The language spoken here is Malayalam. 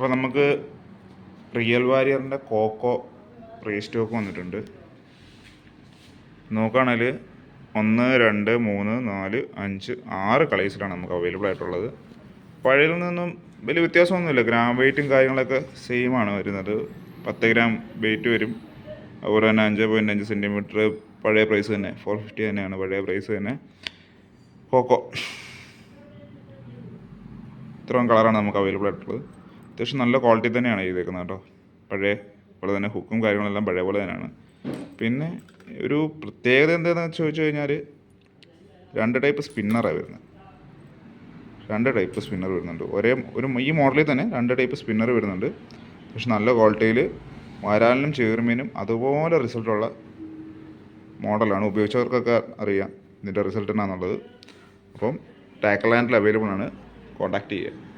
അപ്പോൾ നമുക്ക് റിയൽ വാരിയറിൻ്റെ കോക്കോ റീസ്റ്റോക്ക് വന്നിട്ടുണ്ട്. നോക്കുകയാണെങ്കിൽ 1, 2, 3, 4, 5, 6 കളേഴ്സിലാണ് നമുക്ക് അവൈലബിൾ ആയിട്ടുള്ളത്. പഴയതിൽ നിന്നും വലിയ വ്യത്യാസമൊന്നുമില്ല. ഗ്രാം വെയിറ്റും കാര്യങ്ങളൊക്കെ സെയിം ആണ് വരുന്നത്. 10 ഗ്രാം വെയിറ്റ് വരും. അതുപോലെ തന്നെ 5.5 സെൻറ്റിമീറ്റർ പഴയ പ്രൈസ് തന്നെ, 450 തന്നെയാണ് പഴയ പ്രൈസ് തന്നെ. കോക്കോ ഇത്രയും കളറാണ് നമുക്ക് അവൈലബിൾ ആയിട്ടുള്ളത്. അത്യാവശ്യം നല്ല ക്വാളിറ്റി തന്നെയാണ് ചെയ്തേക്കുന്നത് കേട്ടോ. പഴയ പോലെ തന്നെ ഹുക്കും കാര്യങ്ങളെല്ലാം പഴയ പോലെ തന്നെയാണ്. പിന്നെ ഒരു പ്രത്യേകത എന്താണെന്ന് ചോദിച്ചു കഴിഞ്ഞാൽ 2 ടൈപ്പ് സ്പിന്നറാണ് വരുന്നത്. 2 ടൈപ്പ് സ്പിന്നർ വരുന്നുണ്ട്. ഈ മോഡലിൽ തന്നെ 2 ടൈപ്പ് സ്പിന്നർ വരുന്നുണ്ട്. പക്ഷെ നല്ല ക്വാളിറ്റിയിൽ വരാലിനും ചേർമീനും അതുപോലെ റിസൾട്ടുള്ള മോഡലാണ്. ഉപയോഗിച്ചവർക്കൊക്കെ അറിയാം ഇതിൻ്റെ റിസൾട്ട് എന്നാണെന്നുള്ളത്. അപ്പം ടാക്കൽ ലാൻഡിൽ അവൈലബിൾ ആണ്. കോൺടാക്റ്റ് ചെയ്യുക.